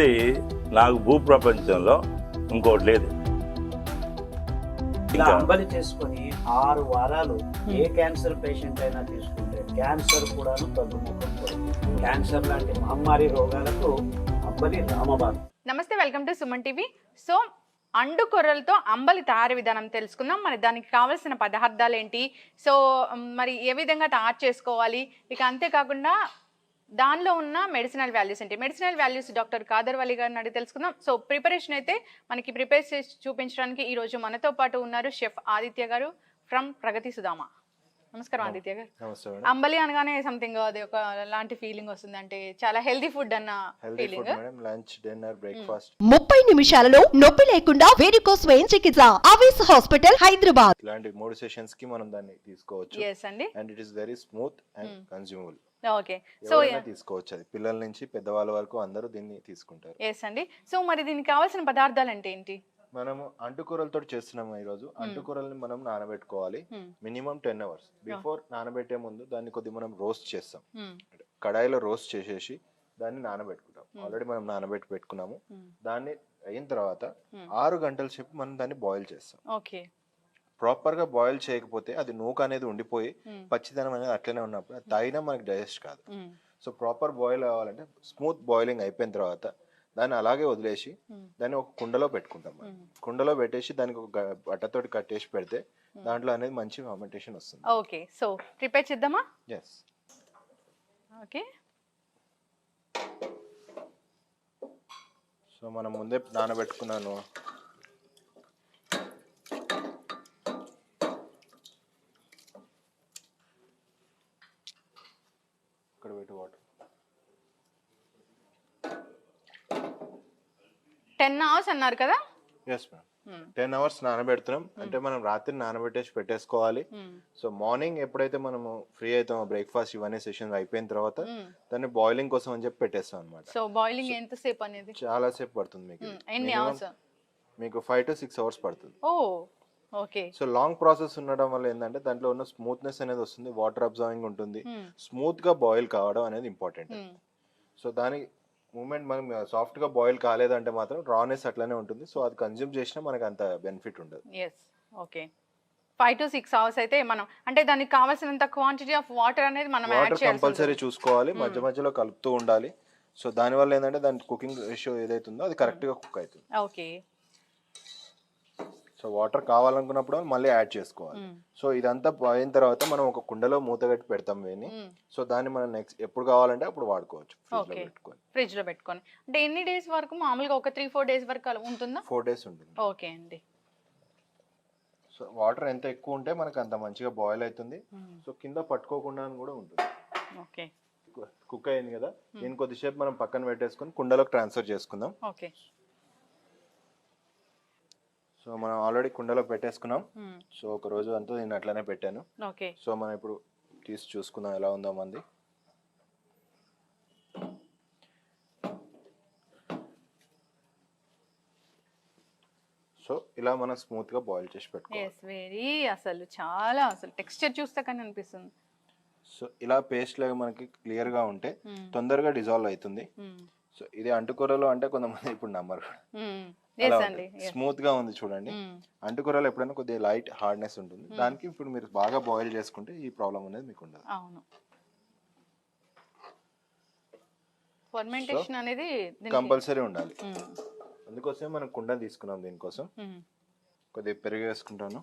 అంబలి నాకు భూప్రపంచంలో ఇంకోటి లేదు. ఇలా అంబలి చేసుకొని 6 వారాలు ఏ క్యాన్సర్ పేషెంట్ అయినా తీసుకుంటే క్యాన్సర్ కూడాను తగ్గుముఖం పడుతుంది. క్యాన్సర్ లాంటి మహమ్మారి రోగాలకు అంబలి రామబాణం. నమస్తే, welcome to Suman TV. So and కొర్రలతో అంబలి తయారీ విధానం తెలుసుకుందాం. మరి దానికి కావాల్సిన పదార్థాలు ఏంటి, సో మరి ఏ విధంగా తయారు చేసుకోవాలి, ఇక అంతేకాకుండా దానిలో ఉన్న మెడిసినల్ వాల్యూస్ ఏంటి. మెడిసినల్ వాల్యూస్ డాక్టర్ కాదర్ వలి గారిని అడిగి తెలుసుకుందాం. సో ప్రిపరేషన్ అయితే మనకి ప్రిపేర్ చేసి చూపించడానికి ఈరోజు మనతో పాటు ఉన్నారు షెఫ్ ఆదిత్య గారు ఫ్రమ్ ప్రగతి సుధామ. నమస్కారం ఆదిత్య గారు. అంబలి అనగానే సంథింగ్ అది ఒక లాంటి ఫీలింగ్ వస్తుంది, అంటే చాలా హెల్తీ ఫుడ్ అన్న ఫీలింగ్. లంచ్, డిన్నర్, బ్రేక్ఫాస్ట్ 30 నిమిషాలలో నొప్పి లేకుండా వేడికోస్ వెయిన్ చికిత్స ఆవేశ హాస్పిటల్ హైదరాబాద్. ఇలాంటి 3 సెషన్స్ కి మనం దాన్ని తీసుకోవచ్చు. yes అండి, and it is very smooth and consumable. Okay, so తీసుకోవచ్చు. అది పిల్లల నుంచి పెద్దవాళ్ళ వరకు అందరూ దీన్ని తీసుకుంటారు. yes అండి. సో మరి దీనికి కావాల్సిన పదార్థాలు అంటే ఏంటి? మనము అంటుకూరలతో చేస్తున్నాము ఈ రోజు. అంటుకూరల్ని మనం నానబెట్టుకోవాలి మినిమం 10 hours. బిఫోర్ నానబెట్టే ముందు దాన్ని కొద్దిగా మనం రోస్ట్ చేస్తాం. కడాయిలో రోస్ట్ చేసేసి దాన్ని నానబెట్టుకుంటాం. ఆల్రెడీ మనం నానబెట్టి పెట్టుకున్నాము. దాన్ని అయిన తర్వాత 6 గంటల సేపు మనం దాన్ని బాయిల్ చేస్తాం. ఓకే, ప్రాపర్ గా బాయిల్ చేయకపోతే అది నూక అనేది ఉండిపోయి పచ్చిదనం అనేది అట్లనే ఉన్నప్పుడు అది తాగినా మనకి డైజెస్ట్ కాదు. సో ప్రాపర్ బాయిల్ అవ్వాలంటే స్మూత్ బాయిలింగ్ అయిపోయిన తర్వాత దాన్ని అలాగే వదిలేసి దాన్ని ఒక కుండలో పెట్టుకుంటాం. కుండలో పెట్టేసి దానికి ఒక బట్టతోటి కట్టేసి పెడితే దాంట్లో అనేది మంచి ఫర్మెంటేషన్ వస్తుంది. ఓకే, సో ప్రిపేర్ చేద్దామా? ఎస్. ఓకే, సో మనం ముందే నానబెట్టుకున్నాను. ఇక్కడ పెట్టి వాటర్ 10 hours అన్నారు కదా? Yes ma'am. 10 hours నానబెడుతున్నాం అంటే మనం రాత్రి నానబెట్టేసి పెట్టేసుకోవాలి. సో మార్నింగ్ ఎప్పుడైతే మనము ఫ్రీ అవుతామో బ్రేక్ఫాస్ట్ ఇవన్నీ సెషన్ అయిపోయిన తర్వాత దాన్ని బాయిలింగ్ కోసం అని చెప్పి పెట్టేస్తాం అనమాట. సో బాయిలింగ్ ఎంత సేపు అనేది? చాలా సేపు పడుతుంది మీకు. ఎన్ని అవర్స్? మీకు 5 to 6 hours పడుతుంది. ఓ ఓకే. సో లాంగ్ ప్రాసెస్ ఉండడం వల్ల ఏంటంటే దాంట్లో ఉన్న స్మూత్నెస్ అనేది వస్తుంది, వాటర్ అబ్జర్వింగ్ ఉంటుంది, స్మూత్ గా బాయిల్ కావడం అనేది ఇంపార్టెంట్. సో దాని మూమెంట్ మనం సాఫ్ట్ గా బాయిల్ కాలేదంటే మాత్రం రానెస్ అట్లానే ఉంటుంది. సో అది కన్జ్యూమ్ చేసినా మనకు అంత బెనిఫిట్ ఉండదు. Yes, okay. 5 to 6 hours అయితే మనం అంటే దానికి కావాల్సినంత క్వాంటిటీ ఆఫ్ వాటర్ అనేది మనం యాడ్ చేయాలి. కంపల్సరీ చూసుకోవాలి, మధ్య మధ్యలో కలుపుతూ ఉండాలి. సో దాని వల్ల ఏంటంటే దాని కుకింగ్ రేషియో ఏదైతుందో అది కరెక్ట్ గా కుక్ అవుతుంది. ఓకే. సో వాటర్ కావాలనుకున్నప్పుడు మళ్ళీ యాడ్ చేసుకోవాలి. సో ఇదంతా అయిన తర్వాత మనం ఒక కుండలో మూత కట్టి పెడతాం వేని. సో దాన్ని మనం నెక్స్ట్ ఎప్పుడు కావాలంటే అప్పుడు వాడుకోవచ్చు. ఫ్రిడ్జ్ లో పెట్టుకొని అంటే ఎన్ని డేస్ వరకు? మామూలుగా ఒక 3-4 days వరకు ఉంటుందా? 4 days ఉంటుంది. ఓకే అండి. సో వాటర్ ఎంత ఎక్కువ ఉంటే మనకు అంత మంచిగా బాయిల్ అవుతుంది. సో కింద పట్టుకోకుండా కూడా ఉంటుంది. ఓకే, కుక్ అయింది కదా, దీన్ని కొద్దిసేపు మనం పక్కన పెట్టేసుకొని కుండలోకి ట్రాన్స్ఫర్ చేసుకుందాం. ఓకే. సో మనం ఆల్రెడీ కుండలో పెట్టేసుకున్నాం. సో ఒక రోజు అంతా నేను అట్లనే పెట్టాను. ఓకే. సో మనం ఇప్పుడు తీసి చూసుకుందాం ఎలా ఉందో మంది. సో ఇలా మనం స్మూత్ గా బాయిల్ చేసి పెట్టుకోవాలి. అసలు టెక్స్చర్ చూస్తే కానీ అనిపిస్తుంది. సో ఇలా పేస్ట్ లాగా మనకి క్లియర్ గా ఉంటే తొందరగా డిజాల్వ్ అవుతుంది. సో ఇది అంటుకూరలో అంటే కొంతమంది ఇప్పుడు నమ్మరు, స్మూత్ గా ఉంది చూడండి. అంటుకూరలో ఎప్పుడైనా కొద్దిగా లైట్ హార్డ్నెస్ ఉంటుంది. దానికి ఇప్పుడు మీరు బాగా బాయిల్ చేసుకుంటే ఈ ప్రాబ్లం అనేది మీకు ఉండదు. అవును, ఫర్మెంటేషన్ అనేది కంపల్సరీ ఉండాలి. అందుకోసమే మనం కుండ తీసుకున్నాం. దీనికోసం కొద్దిగా పెరుగు వేసుకుంటాను.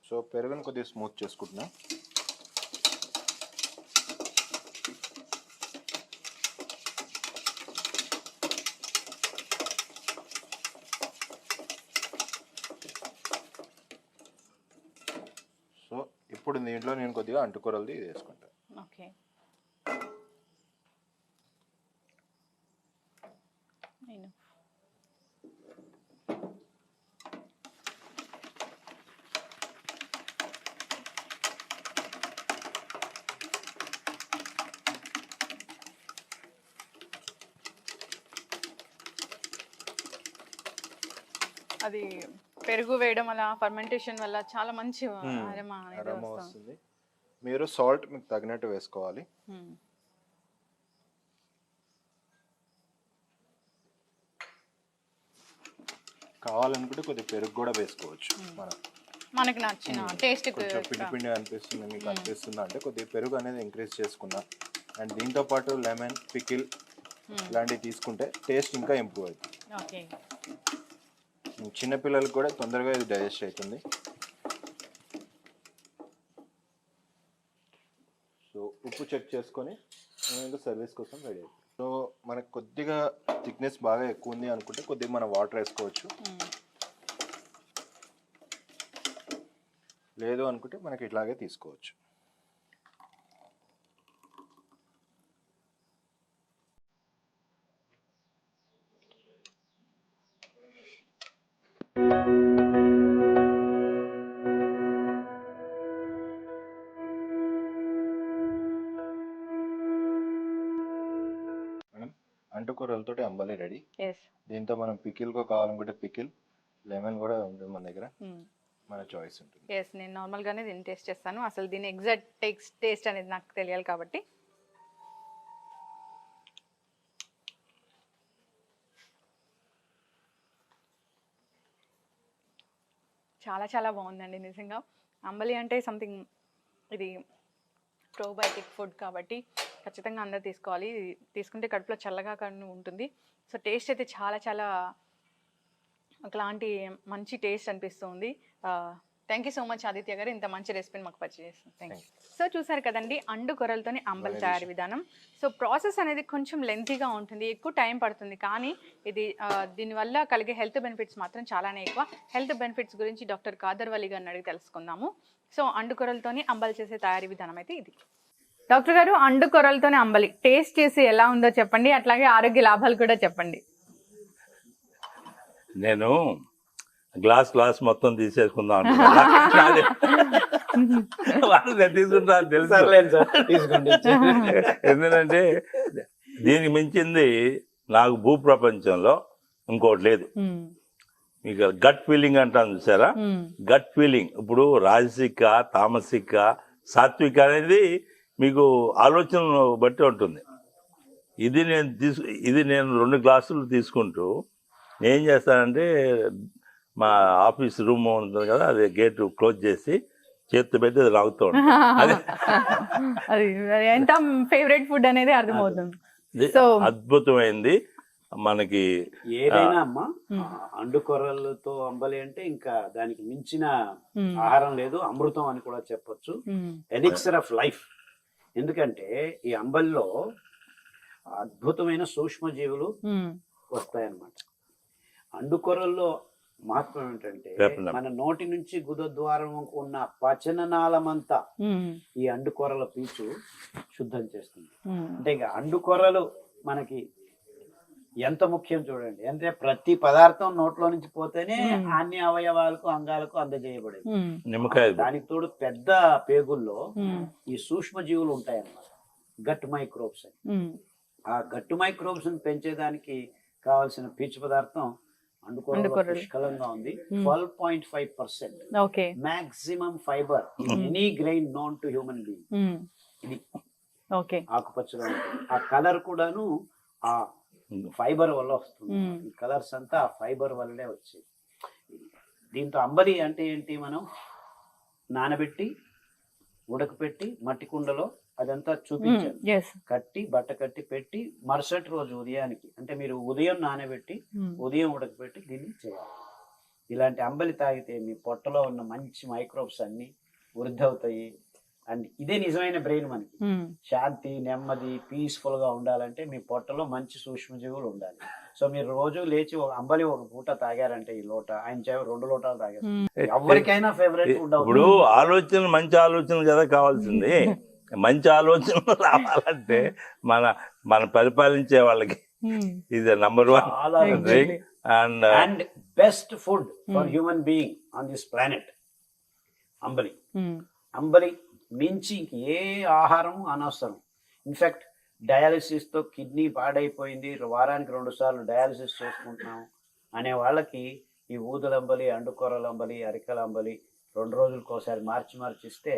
సో పెరుగుని కొద్దిగా స్మూత్ చేసుకుంటున్నా. సో ఇప్పుడు దీంట్లో నేను కొద్దిగా అంటుకూరలది వేసుకుంటాను. ఓకే. అది పెరుగు వేయడం వల్ల ఫర్మెంటేషన్ వల్ల చాలా మంచి అరోమా అనేది వస్తుంది. మీరు సాల్ట్ మీకు తగినట్టు వేసుకోవాలి. కావాలనుకుంటే కొద్దిగా పెరుగు కూడా వేసుకోవచ్చు. మనకి నచ్చిన టేస్ట్ కొంచెం పిండి పిండి అనిపిస్తుంది మీకు అనిపిస్తుందా అంటే కొద్దిగా పెరుగు అనేది ఇంక్రీజ్ చేసుకున్నా. అండ్ దీంతో పాటు లెమన్ పికిల్ ఇలాంటివి తీసుకుంటే టేస్ట్ ఇంకా ఇంప్రూవ్ అవుతుంది. చిన్నపిల్లలకు కూడా తొందరగా ఇది డైజెస్ట్ అవుతుంది. సో ఉప్పు చెక్ చేసుకొని ఇంకా సర్వీస్ కోసం రెడీ అవుతుంది. సో మనకు కొద్దిగా థిక్నెస్ బాగా ఎక్కువ ఉంది అనుకుంటే కొద్దిగా మనం వాటర్ వేసుకోవచ్చు. లేదు అనుకుంటే మనకి ఇట్లాగే తీసుకోవచ్చు. అంటుకూరలతోటి అంబలి రెడీ. దీంతో మనం పికిల్ కావాలనుకుంటే పికిల్, లెమన్ కూడా ఉంటుంది మన దగ్గర, మన చాయిస్ ఉంటుంది. నేను నార్మల్గానే దీన్ని టేస్ట్ చేస్తాను. అసలు దీని ఎగ్జాక్ట్ టేస్ట్ అనేది నాకు తెలియాలి కాబట్టి. చాలా చాలా బాగుందండి నిజంగా. అంబలి అంటే సంథింగ్ ఇది ప్రోబయోటిక్ ఫుడ్ కాబట్టి ఖచ్చితంగా అందరూ తీసుకోవాలి. తీసుకుంటే కడుపులో చల్లగా కానీ ఉంటుంది. సో టేస్ట్ అయితే చాలా చాలా ఒకలాంటి మంచి టేస్ట్ అనిపిస్తుంది. Thank you so much Aditya గారు, ఇంత మంచి రెసిపీని మాకు పరిచయం చేస్తాం. Thank you. సో చూసారు కదండి అండుకొరలతోని అంబలి తయారీ విధానం. సో ప్రాసెస్ అనేది కొంచెం లెంతీగా ఉంటుంది, ఎక్కువ టైం పడుతుంది. కానీ ఇది దీనివల్ల కలిగే హెల్త్ బెనిఫిట్స్ మాత్రం చాలానే ఎక్కువ. హెల్త్ బెనిఫిట్స్ గురించి డాక్టర్ కాదర్ వలి గారిని అడిగి తెలుసుకుందాము. సో అండుకొరలతోని అంబలి చేసే తయారీ విధానం అయితే ఇది. డాక్టర్ గారు, అండుకొరలతోని అంబలి టేస్ట్ చేసి ఎలా ఉందో చెప్పండి, అట్లాగే ఆరోగ్య లాభాలు కూడా చెప్పండి. నేను గ్లాస్ మొత్తం తీసేసుకుందాం తీసుకుంటా తెలుసు. ఎందుకంటే దీనికి మించింది నాకు భూప్రపంచంలో ఇంకోటి లేదు. మీకు గట్ ఫీలింగ్ అంటాను చూసారా, గట్ ఫీలింగ్. ఇప్పుడు రాజసిక, తామసిక, సాత్విక అనేది మీకు ఆలోచనను బట్టి ఉంటుంది. ఇది నేను 2 గ్లాసులు తీసుకుంటూ నేను చేస్తానంటే మా ఆఫీస్ రూమ్ ఉంటుంది కదా, అది గేట్ క్లోజ్ చేసి చేత్తో పెట్టి అది లాగుతూ ఉంటాను. అది ఎంత ఫేవరెట్ ఫుడ్ అనేది అర్థమవుతుంది. అద్భుతమైంది మనకి. ఏదైనా అమ్మా అండుకొరలతో అంబలి అంటే ఇంకా దానికి మించిన ఆహారం లేదు, అమృతం అని కూడా చెప్పొచ్చు. Elixir of life. ఎందుకంటే ఈ అంబలిలో అద్భుతమైన సూక్ష్మజీవులు వస్తాయన్నమాట. అండుకొరల్లో మహత్వం ఏంటంటే మన నోటి నుంచి గుదద్వారం ఉన్న పచననాళమంతా ఈ అండుకొరల పీచు శుద్ధం చేస్తుంది. అంటే ఇక అండుకొరలు మనకి ఎంత ముఖ్యం చూడండి. అంటే ప్రతి పదార్థం నోట్లో నుంచి పోతేనే అన్ని అవయవాలకు అంగాలకు అందజేయబడేది. దానికి తోడు పెద్ద పేగుల్లో ఈ సూక్ష్మ జీవులు ఉంటాయన్నమాట, గట్ మైక్రోబ్స్ అని. ఆ గట్ మైక్రోబ్స్ ని పెంచేదానికి కావాల్సిన పీచు పదార్థం అండుకొరలో పుష్కలంగా ఉంది. 12.5% maximum fibre in any grain known to human being. ఇది ఆకుపచ్చగా ఉంటుంది. ఆ కలర్ కూడాను ఆ ఫైబర్ వల్ల వస్తుంది. ఈ కలర్స్ అంతా ఆ ఫైబర్ వల్లే వచ్చేది. దీంతో అంబలి అంటే ఏంటి, మనం నానబెట్టి ఉడకపెట్టి మట్టి కుండలో అదంతా చూపించారు, కట్టి బట్ట కట్టి పెట్టి మరుసటి రోజు ఉదయానికి, అంటే మీరు ఉదయం నానబెట్టి ఉదయం ఉడకపెట్టి దీన్ని చేయాలి. ఇలాంటి అంబలి తాగితే మీ పొట్టలో ఉన్న మంచి మైక్రోబ్స్ అన్ని వృద్ధి అవుతాయి. అండ్ ఇదే నిజమైన బ్రెయిన్. మనకి శాంతి, నెమ్మది, పీస్ఫుల్ గా ఉండాలంటే మీ పొట్టలో మంచి సూక్ష్మజీవులు ఉండాలి. సో మీరు రోజు లేచి అంబలి ఒక పూట తాగారంటే, ఈ లోట ఆయన 2 లోటాలు తాగారు, ఎవరికైనా ఫేవరెట్ ఫుడ్. ఇప్పుడు ఆలోచన, మంచి ఆలోచన కదా కావాల్సింది. మంచి ఆలోచనలు రావాలంటే మన పరిపాలించే వాళ్ళకి ఇది number 1 drink and best food for human being on this planet ambali. అంబలి మించి ఏ ఆహారం అనవసరం. ఇన్ఫాక్ట్ డయాలిసిస్ తో కిడ్నీ పాడైపోయింది, వారానికి 2 సార్లు డయాలిసిస్ చేసుకుంటున్నాం అనే వాళ్ళకి ఈ ఊదలంబలి, అండుకొరలంబలి, అరికలంబలి 2 రోజులకోసారి మార్చి ఇస్తే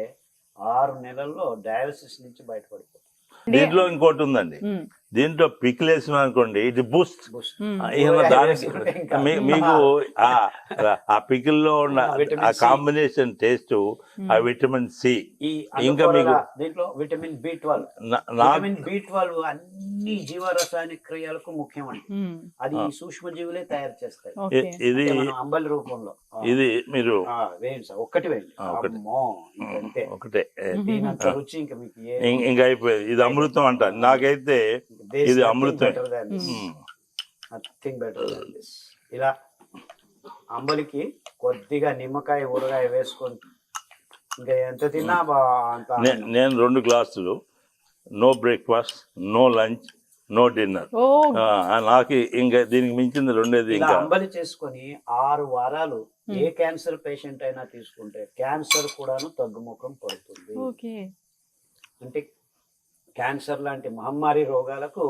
6 నెలల్లో డయాలసిస్ నుంచి బయటపడిపోతారు. దీంట్లో ఇంకోటి ఉందండి, దీంట్లో పికిల్ వేసిన అనుకోండి ఇది బూస్ట్. దానికి మీకు ఆ పికిల్ లో ఉన్న విటమిన్ ఆ సి. కాంబినేషన్ టేస్ట్, ఆ విటమిన్ సి. ఈ ఇంకా మీకు దీంట్లో విటమిన్ B12, నాకు విటమిన్ B12 అన్ని జీవరసాయనిక క్రియలకు ముఖ్యమండి. అది ఈ సూక్ష్మజీవులే తయారు చేస్తాయి. ఇది అంటే మనం అంబలి రూపంలో ఇది మీరు వేయండి సార్, ఒక్కటి వేయండి. ఒకటి. అమ్మో, ఇంకంతే. ఒకటే దీనంత రుచి ఇంకా మీకు ఇంకా అయిపోయేది. ఇది అమృతం అంట నాకైతే, ఇది అమృతం. Nothing better than this. ఇలా అంబలికి కొద్దిగా నిమ్మకాయ ఊరగాయ వేసుకొని ఇంకా ఎంత తిన్నా అంత. నేను 2 గ్లాసులు, no breakfast, no lunch, no dinner. నాకు ఇంకా దీనికి మించింది రెండేది. ఇలా ఇంకా అంబలి చేసుకొని 6 వారాలు ఏ క్యాన్సర్ పేషెంట్ అయినా తీసుకుంటే క్యాన్సర్ కూడాను తగ్గుముఖం పడుతుంది. అంటే క్యాన్సర్ లాంటి మహమ్మారి రోగాలకు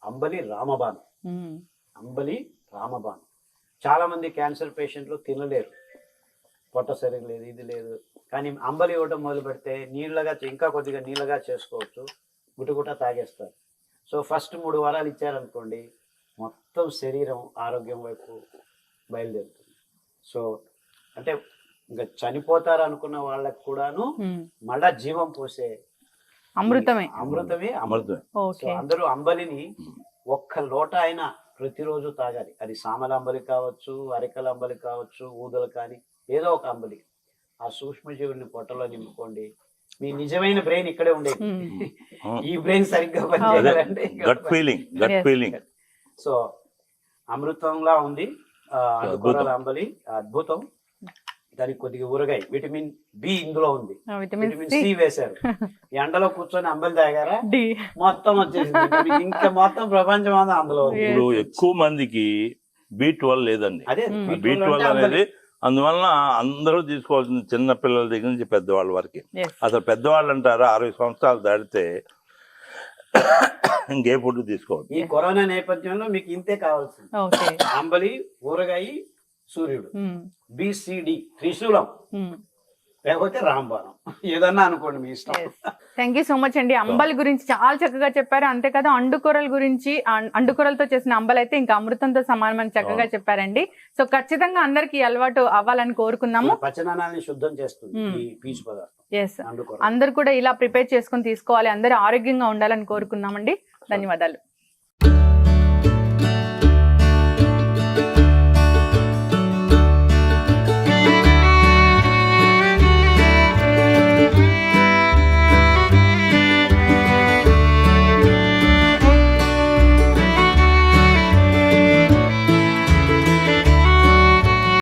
అంబలి రామబాణం. అంబలి రామబాణం. చాలా మంది క్యాన్సర్ పేషెంట్లు తినలేరు, పొట్ట సరిగ్గా లేదు, ఇది లేదు. కానీ అంబలి ఇవ్వడం మొదలు పెడితే నీళ్ళగా, ఇంకా కొద్దిగా నీళ్ళగా చేసుకోవచ్చు, గుటగుట తాగేస్తారు. సో ఫస్ట్ 3 వారాలు ఇచ్చారనుకోండి, మొత్తం శరీరం ఆరోగ్యం వైపు బయలుదేరుతుంది. సో అంటే ఇంకా చనిపోతారు అనుకున్న వాళ్ళకు కూడాను మళ్ళా జీవం పోసే అమృతమే అమృతమే అమృతం. సో అందరూ అంబలిని 1 లోట అయినా ప్రతిరోజు తాగాలి. అది సామల అంబలి కావచ్చు, అరికల అంబలి కావచ్చు, ఊదలు కానీ ఏదో ఒక అంబలి. ఆ సూక్ష్మజీవుల్ని పొట్టలో నింపుకోండి. మీ నిజమైన బ్రెయిన్ ఇక్కడే ఉండేది. ఈ బ్రెయిన్ సరిగ్గా పనిచేయాలంటే గట్ ఫీలింగ్. సో అమృతంలా ఉంది అండుకొరల అంబలి, అద్భుతం. దానికి కొద్దిగా ఊరగాయ, విటమిన్ బి ఇందులో ఉంది, విటమిన్ సి వేశారు. ఎండలో కూర్చొని అంబలి తాగారా మొత్తం వచ్చేసింది. ఇంకా మొత్తం ప్రపంచం అంతా అందులో ఉంది. ఇప్పుడు ఎక్కువ మందికి B12 లేదండి. అదే B12 అనేది అందువలన అందరూ తీసుకోవాల్సింది, చిన్న పిల్లల దగ్గర నుంచి పెద్దవాళ్ళ వరకు. అసలు పెద్దవాళ్ళు అంటారా 60 సంవత్సరాలు దాటితే ఇంకే ఫుడ్ తీసుకోవాలి. ఈ కరోనా నేపథ్యంలో మీకు ఇంతే కావాల్సింది, అంబలి, ఊరగాయ, సూర్యుడు, BCD, త్రిశూలం, లేకపోతే రాంబాణం, ఏదన్నా అనుకోండి మీ ఇష్టం. థ్యాంక్ యూ సో మచ్ అండి. అంబలి గురించి చాలా చక్కగా చెప్పారు. అంతేకాదు అండుకొరల గురించి, అండుకొరలతో చేసిన అంబలి అయితే ఇంకా అమృతంతో సమానమని చక్కగా చెప్పారండి. సో ఖచ్చితంగా అందరికి అలవాటు అవ్వాలని కోరుకున్నాము. పచనాన్ని శుద్ధం చేస్తుంది ఈ పీచు పదార్థం. ఎస్, అందరు కూడా ఇలా ప్రిపేర్ చేసుకొని తీసుకోవాలి. అందరూ ఆరోగ్యంగా ఉండాలని కోరుకున్నామండి. ధన్యవాదాలు.